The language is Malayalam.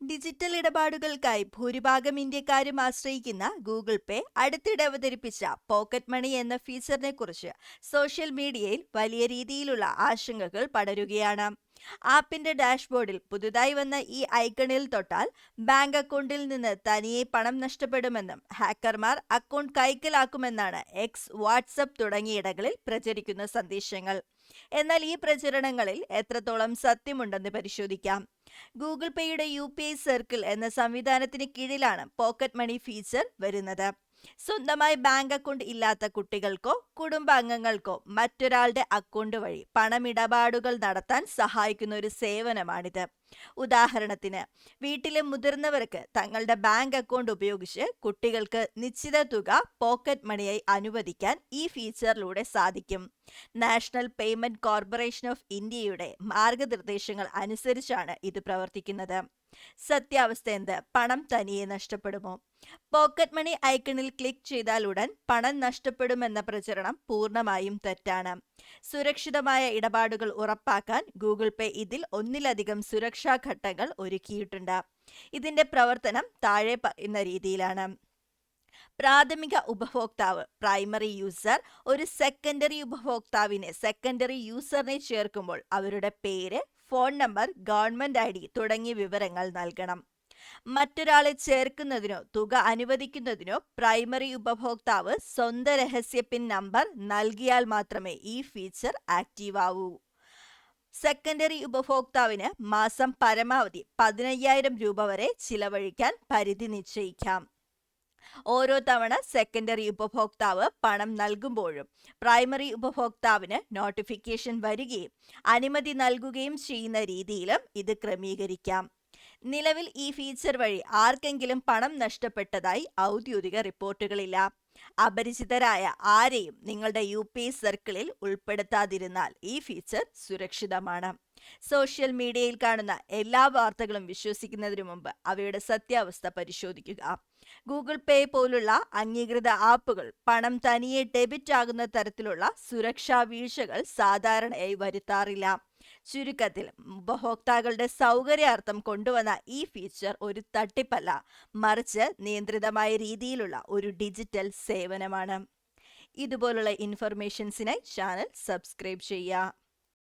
ഡിജിറ്റൽ ഇടപാടുകൾക്കായി ഭൂരിഭാഗം ഇന്ത്യക്കാരും ആശ്രയിക്കുന്ന ഗൂഗിൾ പേ അടുത്തിടെ അവതരിപ്പിച്ച പോക്കറ്റ് മണി എന്ന ഫീച്ചറിനെ കുറിച്ച് സോഷ്യൽ മീഡിയയിൽ വലിയ രീതിയിലുള്ള ആശങ്കകൾ പടരുകയാണ്. ആപ്പിന്റെ ഡാഷ്ബോർഡിൽ പുതുതായി വന്ന ഈ ഐക്കണിൽ തൊട്ടാൽ ബാങ്ക് അക്കൗണ്ടിൽ നിന്ന് തനിയെ പണം നഷ്ടപ്പെടുമെന്നും ഹാക്കർമാർ അക്കൗണ്ട് കൈക്കലാക്കുമെന്നാണ് എക്സ്, വാട്സപ്പ് തുടങ്ങിയിടങ്ങളിൽ പ്രചരിക്കുന്ന സന്ദേശങ്ങൾ. എന്നാൽ ഈ പ്രചരണങ്ങളിൽ എത്രത്തോളം സത്യമുണ്ടെന്ന് പരിശോധിക്കാം. ഗൂഗിൾ പേയുടെ UPI സർക്കിൾ എന്ന സംവിധാനത്തിന് കീഴിലാണ് പോക്കറ്റ് മണി ഫീച്ചർ വരുന്നത്. സ്വന്തമായി ബാങ്ക് അക്കൗണ്ട് ഇല്ലാത്ത കുട്ടികൾക്കോ കുടുംബാംഗങ്ങൾക്കോ മറ്റൊരാളുടെ അക്കൗണ്ട് വഴി പണമിടപാടുകൾ നടത്താൻ സഹായിക്കുന്ന ഒരു സേവനമാണിത്. ഉദാഹരണത്തിന്, വീട്ടിലെ മുതിർന്നവർക്ക് തങ്ങളുടെ ബാങ്ക് അക്കൗണ്ട് ഉപയോഗിച്ച് കുട്ടികൾക്ക് നിശ്ചിത തുക പോക്കറ്റ് മണിയായി അനുവദിക്കാൻ ഈ ഫീച്ചറിലൂടെ സാധിക്കും. നാഷണൽ പേയ്മെന്റ് കോർപ്പറേഷൻ ഓഫ് ഇന്ത്യയുടെ മാർഗനിർദ്ദേശങ്ങൾ അനുസരിച്ചാണ് ഇത് പ്രവർത്തിക്കുന്നത്. സത്യാവസ്ഥ എന്ത്? പണം തനിയെ നഷ്ടപ്പെടുമോ? പോക്കറ്റ് മണി ഐക്കണിൽ ക്ലിക്ക് ചെയ്താൽ ഉടൻ പണം നഷ്ടപ്പെടുമെന്ന പ്രചരണം പൂർണ്ണമായും തെറ്റാണ്. സുരക്ഷിതമായ ഇടപാടുകൾ ഉറപ്പാക്കാൻ ഗൂഗിൾ പേ ഇതിൽ ഒന്നിലധികം സുരക്ഷാ ഘട്ടങ്ങൾ ഒരുക്കിയിട്ടുണ്ട്. ഇതിന്റെ പ്രവർത്തനം താഴെ പറയുന്ന രീതിയിലാണ്. പ്രാഥമിക ഉപഭോക്താവ് പ്രൈമറി യൂസർ ഒരു സെക്കൻഡറി ഉപഭോക്താവിനെ സെക്കൻഡറി യൂസറിനെ ചേർക്കുമ്പോൾ അവരുടെ പേര്, ഫോൺ നമ്പർ, ഗവൺമെന്റ് ID തുടങ്ങിയ വിവരങ്ങൾ നൽകണം. മറ്റൊരാളെ ചേർക്കുന്നതിനോ തുക അനുവദിക്കുന്നതിനോ പ്രൈമറി ഉപഭോക്താവ് സ്വന്തം രഹസ്യ പിൻ നമ്പർ നൽകിയാൽ മാത്രമേ ഈ ഫീച്ചർ ആക്റ്റീവ് ആവൂ. സെക്കൻഡറി ഉപഭോക്താവിന് മാസം പരമാവധി 15,000 രൂപ വരെ ചിലവഴിക്കാൻ പരിധി നിശ്ചയിക്കാം. ഓരോ തവണ സെക്കൻഡറി ഉപഭോക്താവ് പണം നൽകുമ്പോഴും പ്രൈമറി ഉപഭോക്താവിന് നോട്ടിഫിക്കേഷൻ വരികയും അനുമതി നൽകുകയും ചെയ്യുന്ന രീതിയിലും ഇത് ക്രമീകരിക്കാം. നിലവിൽ ഈ ഫീച്ചർ വഴി ആർക്കെങ്കിലും പണം നഷ്ടപ്പെട്ടതായി ഔദ്യോഗിക റിപ്പോർട്ടുകളില്ല. അപരിചിതരായ ആരെയും നിങ്ങളുടെ UPI സർക്കിളിൽ ഉൾപ്പെടുത്താതിരുന്നാൽ ഈ ഫീച്ചർ സുരക്ഷിതമാണ്. സോഷ്യൽ മീഡിയയിൽ കാണുന്ന എല്ലാ വാർത്തകളും വിശ്വസിക്കുന്നതിനു മുമ്പ് അവയുടെ സത്യാവസ്ഥ പരിശോധിക്കുക. ഗൂഗിൾ പേ പോലുള്ള അംഗീകൃത ആപ്പുകൾ പണം തനിയെ ഡെബിറ്റ് ആകുന്ന തരത്തിലുള്ള സുരക്ഷാ വീഴ്ചകൾ സാധാരണയായി വരുത്താറില്ല. ചുരുക്കത്തിൽ, ഉപഭോക്താക്കളുടെ സൗകര്യാർത്ഥം കൊണ്ടുവന്ന ഈ ഫീച്ചർ ഒരു തട്ടിപ്പല്ല, മറിച്ച് നിയന്ത്രിതമായ രീതിയിലുള്ള ഒരു ഡിജിറ്റൽ സേവനമാണ്. ഇതുപോലുള്ള ഇൻഫർമേഷൻസിനായി ചാനൽ സബ്സ്ക്രൈബ് ചെയ്യുക.